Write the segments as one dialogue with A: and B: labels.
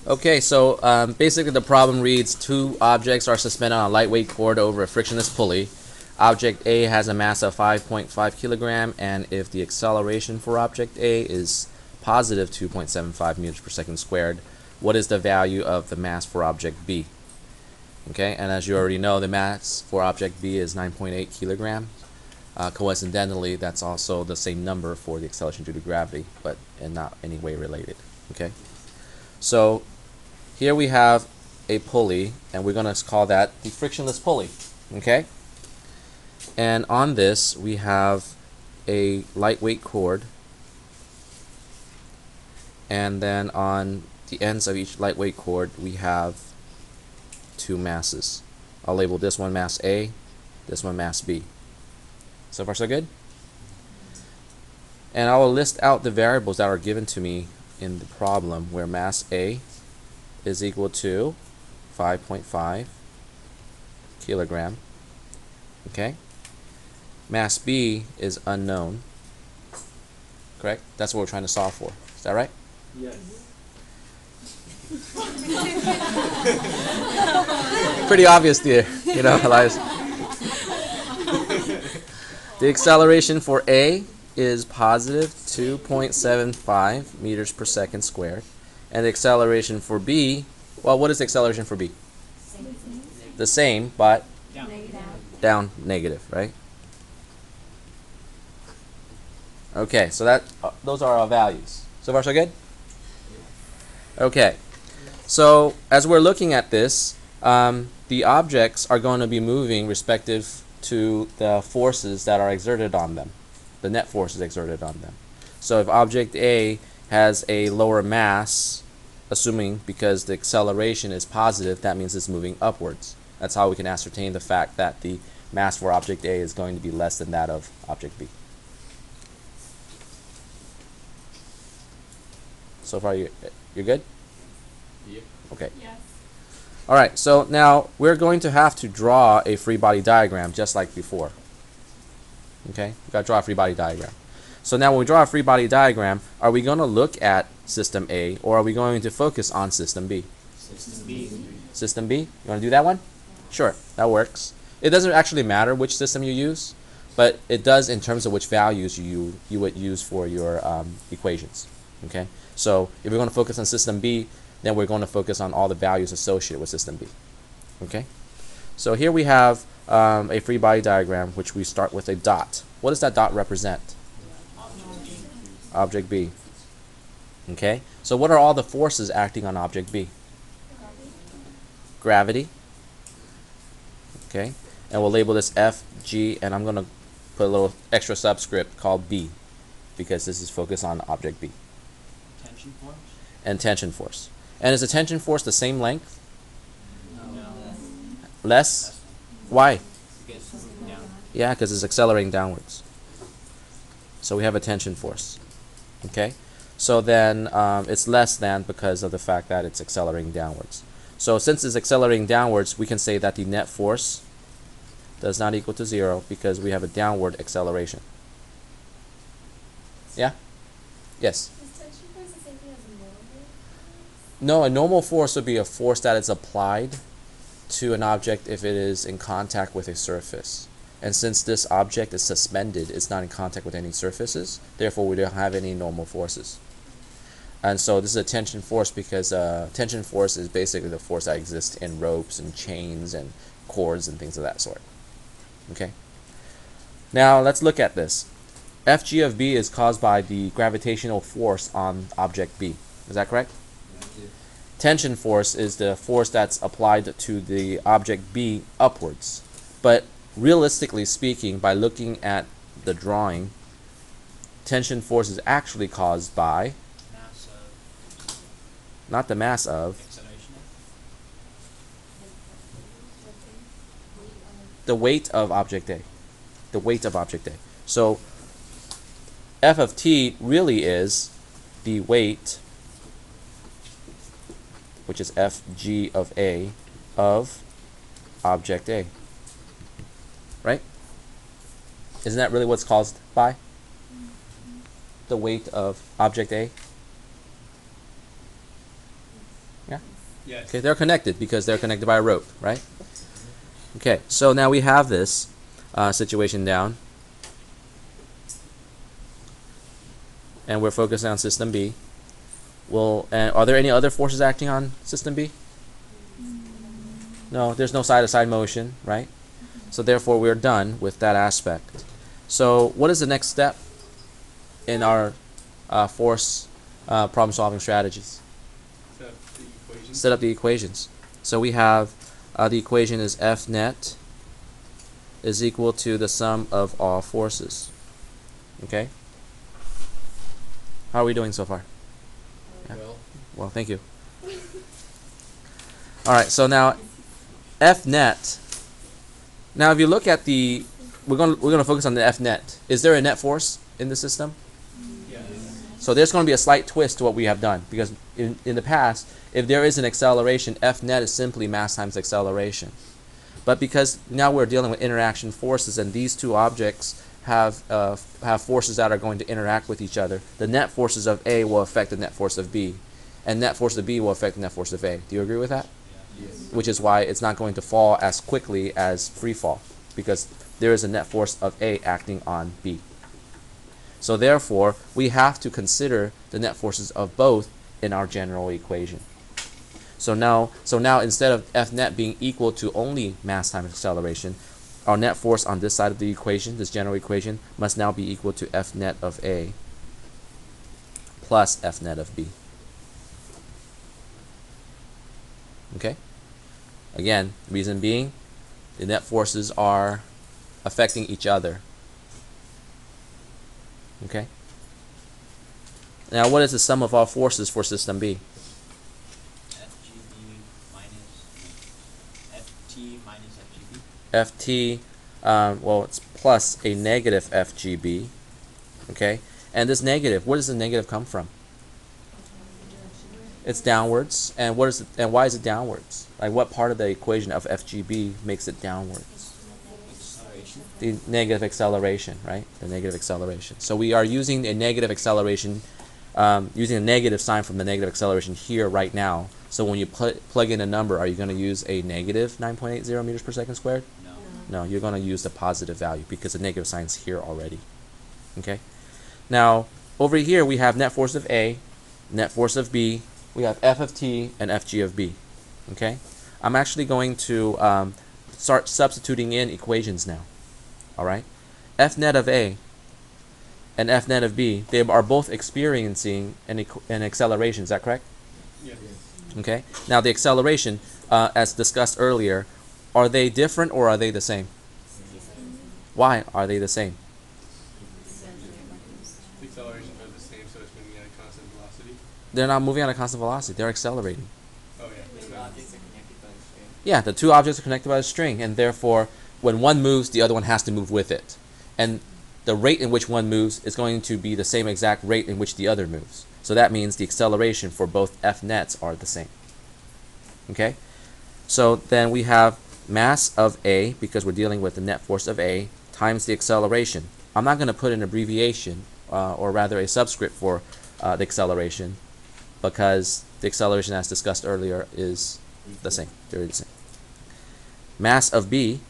A: Okay, so basically the problem reads two objects are suspended on a lightweight cord over a frictionless pulley. Object A has a mass of 5.5 kilogram, and if the acceleration for object A is positive 2.75 meters per second squared, what is the value of the mass for object B? Okay, and as you already know, the mass for object B is 9.8 kilograms. Coincidentally, that's also the same number for the acceleration due to gravity, but in not any way related. Okay, so here we have a pulley, and we're going to call that the frictionless pulley. Okay, and on this we have a lightweight cord, and then on the ends of each lightweight cord we have two masses. I'll label this one mass A, this one mass B. So far so good? And I will list out the variables that are given to me in the problem, where mass A is equal to 5.5 kilogram. Okay? Mass B is unknown. Correct? That's what we're trying to solve for. Is that right?
B: Yes.
A: Pretty obvious there, you know, Elias. The acceleration for A is positive 2.75 meters per second squared. And the acceleration for B, well, what is the acceleration for B? The same, but down negative, right? Okay, so that those are our values. So far so good? Okay, so as we're looking at this, the objects are going to be moving respective to the forces that are exerted on them, the net forces exerted on them. So if object A has a lower mass, assuming because the acceleration is positive, that means it's moving upwards. That's how we can ascertain the fact that the mass for object A is going to be less than that of object B. So far you're good?
B: Yep.
A: Okay.
C: Yes.
A: Alright, so now we're going to have to draw a free body diagram just like before. Okay, we've got to draw a free body diagram. So now when we draw a free body diagram, are we going to look at system A, or are we going to focus on system B?
B: System B.
A: System B? You want to do that one? Sure, that works. It doesn't actually matter which system you use, but it does in terms of which values you would use for your equations. Okay, so if we're going to focus on system B, then we're going to focus on all the values associated with system B. Okay, so here we have a free body diagram, which we start with a dot. What does that dot represent? Object B. Okay, so what are all the forces acting on object B? Gravity. Okay, and we'll label this F, G, and I'm going to put a little extra subscript called B, because this is focused on object B.
B: Tension force?
A: And tension force. And is the tension force the same length?
B: No.
A: Less? Why?
B: Because it's moving down.
A: Yeah, because it's accelerating downwards. So we have a tension force. Okay? So then it's less than because of the fact that it's accelerating downwards. So since it's accelerating downwards, we can say that the net force does not equal to 0 because we have a downward acceleration. Yeah? Yes?
C: Is tension force the same thing as a normal force?
A: No, a normal force would be a force that is applied to an object if it is in contact with a surface. And since this object is suspended, it's not in contact with any surfaces, therefore we don't have any normal forces. And so this is a tension force because tension force is basically the force that exists in ropes and chains and cords and things of that sort. Okay? Now let's look at this. Fg of B is caused by the gravitational force on object B. Is that correct? Tension force is the force that's applied to the object B upwards. But realistically speaking, by looking at the drawing, tension force is actually caused by
B: Mass of
A: not the mass of,
B: acceleration.
A: the weight of object A. The weight of object A. So F of t really is the weight, which is Fg of A, of object A. Right? Isn't that really what's caused by? The weight of object A? Yeah?
D: Yes.
A: Okay, they're connected because they're connected by a rope, right? Okay, so now we have this situation down. And we're focusing on system B. Well, are there any other forces acting on system B? No, there's no side-to-side motion, right? So therefore, we're done with that aspect. So what is the next step in our force problem-solving strategies?
D: Set up the equation.
A: Set up the equations. So we have the equation is F net is equal to the sum of all forces. Okay? How are we doing so far? Yeah. Well, thank you. All right, so now F net. Now, if you look at the, we're gonna focus on the F net. Is there a net force in the system?
D: Yes.
A: So there's going to be a slight twist to what we have done, because in the past, if there is an acceleration, F net is simply mass times acceleration. But because now we're dealing with interaction forces, and these two objects have forces that are going to interact with each other, the net forces of A will affect the net force of B, and net force of B will affect the net force of A. Do you agree with that?
D: Yes.
A: Which is why it's not going to fall as quickly as free fall, because there is a net force of A acting on B. So therefore, we have to consider the net forces of both in our general equation. So now instead of F net being equal to only mass times acceleration, our net force on this side of the equation, this general equation, must now be equal to F net of A plus F net of B. Okay? Again, reason being, the net forces are affecting each other. Okay? Now, what is the sum of all forces for system B?
B: FGB minus FT minus FGB.
A: FT, well, it's plus a negative FGB. Okay? And this negative, where does the negative come from? It's downwards. And what is it, and why is it downwards? Like, what part of the equation of FGB makes it downwards?
B: Acceleration.
A: The negative acceleration, right? The negative acceleration. So we are using a negative acceleration, using a negative sign from the negative acceleration here right now. So when you plug in a number, are you going to use a negative 9.80 meters per second squared?
B: No.
A: No, you're going to use the positive value because the negative sign's here already. Okay? Now, over here we have net force of A, net force of B, we have F of T and FG of B. Okay? I'm actually going to start substituting in equations now. Alright? F net of A and F net of B, they are both experiencing an acceleration. Is that correct?
D: Yes.
A: Okay? Now the acceleration, as discussed earlier, are they different or are they the same? Why are they the same?
D: The accelerations are the same, so it's moving at a constant velocity.
A: They're not moving at a constant velocity. They're accelerating.
D: Oh yeah.
A: Yeah, the two objects are connected by a string, and therefore, when one moves, the other one has to move with it. And the rate in which one moves is going to be the same exact rate in which the other moves. So that means the acceleration for both F nets are the same. Okay? So then we have mass of A, because we're dealing with the net force of A, times the acceleration. I'm not going to put an abbreviation, or rather a subscript for the acceleration, because the acceleration as discussed earlier is the same. They're the same. Mass of B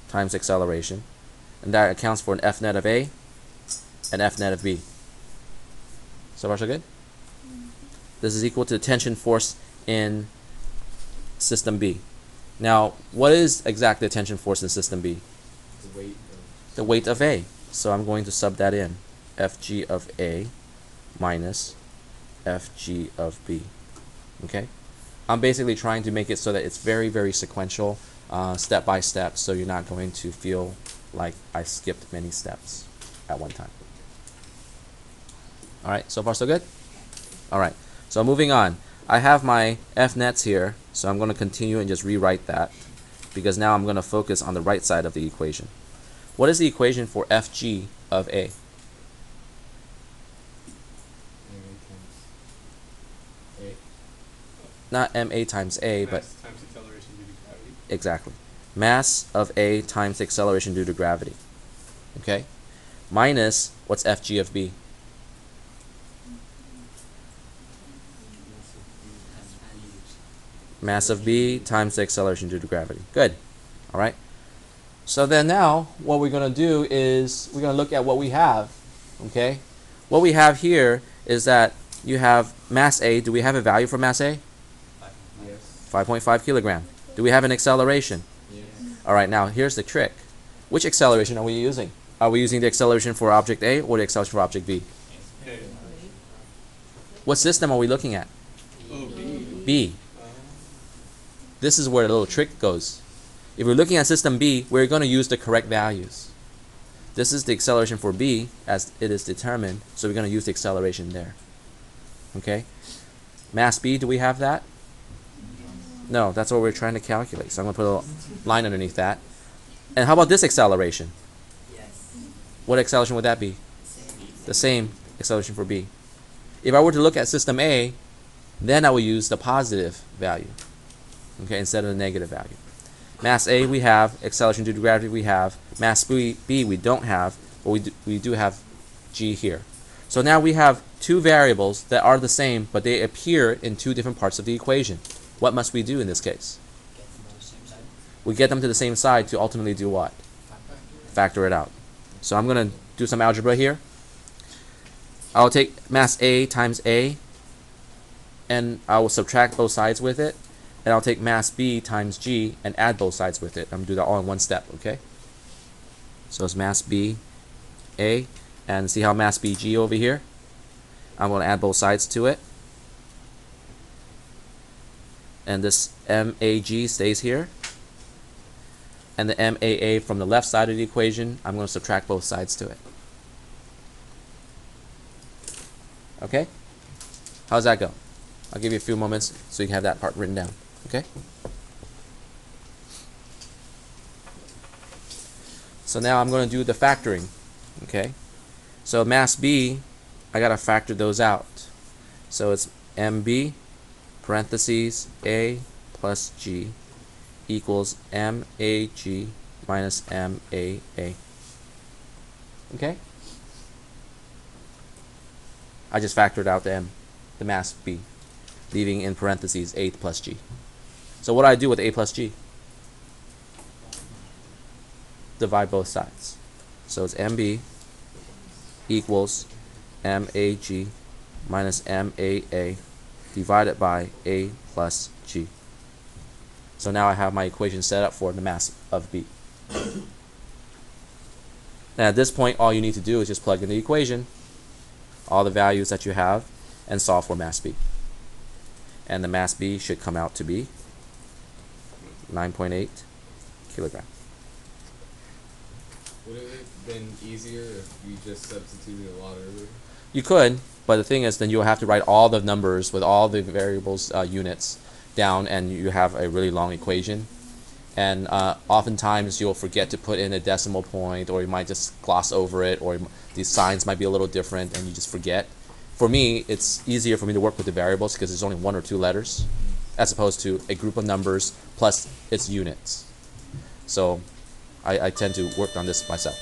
A: times acceleration, and that accounts for an F net of A and F net of B. So far so good? This is equal to the tension force in system B. Now, what is exactly the tension force in system B? The weight of A. So I'm going to sub that in. Fg of A minus Fg of B. Okay? I'm basically trying to make it so that it's very, very sequential, step by step, so you're not going to feel like I skipped many steps at one time. Alright, so far so good? Alright, so moving on. I have my F nets here, so I'm going to continue and just rewrite that, because now I'm going to focus on the right side of the equation. What is the equation for Fg of A? Not ma times A, but
D: Mass times acceleration due to gravity.
A: exactly. Mass of A times acceleration due to gravity. Okay? Minus, what's Fg of B? mass of B times the acceleration due to gravity. Good. All right. So then now what we're going to do is we're going to look at what we have. Okay. What we have here is that you have mass A. Do we have a value for mass A?
D: Yes.
A: 5.5 kilogram. Do we have an acceleration?
D: Yes.
A: All right. Now here's the trick. Which acceleration are we using? Are we using the acceleration for object A or the acceleration for object B?
D: Okay.
A: What system are we looking at?
D: Oh, B.
A: B. This is where the little trick goes. If we're looking at system B, we're going to use the correct values. This is the acceleration for B as it is determined, so we're going to use the acceleration there. Okay? Mass B, do we have that? No, that's what we're trying to calculate. So I'm going to put a little line underneath that. And how about this acceleration? What acceleration would that be? The same acceleration for B. If I were to look at system A, then I will use the positive value, okay, instead of the negative value. Mass A we have, acceleration due to gravity we have, mass B we don't have, but we do have G here. So now we have two variables that are the same, but they appear in two different parts of the equation. What must we do in this case?
B: Get them on the same side.
A: We get them to the same side to ultimately do what? Factor it out. So I'm going to do some algebra here. I'll take mass A times A, and I will subtract both sides with it. And I'll take mass B times G and add both sides with it. I'm going to do that all in one step, okay? So it's mass B A, and see how mass B G over here? I'm going to add both sides to it. And this MAG stays here. And the MAA from the left side of the equation, I'm going to subtract both sides to it. Okay? How's that go? I'll give you a few moments so you can have that part written down. Okay? So now I'm going to do the factoring. Okay? So mass B, I got to factor those out. So it's MB parentheses A plus G equals MAG minus MAA. Okay? I just factored out the mass B, leaving in parentheses A plus G. So what do I do with A plus G? Divide both sides. So it's MB equals MAG minus MAA divided by A plus G. So now I have my equation set up for the mass of B. Now at this point, all you need to do is just plug in the equation, all the values that you have, and solve for mass B. And the mass B should come out to be 9.8 kilogram.
D: Would it have been easier if you just substituted a lot earlier?
A: You could, but the thing is then you'll have to write all the numbers with all the variables units down, and you have a really long equation. And oftentimes you'll forget to put in a decimal point, or you might just gloss over it, or these signs might be a little different and you just forget. For me, it's easier for me to work with the variables because there's only one or two letters as opposed to a group of numbers plus its units. So I tend to work on this myself.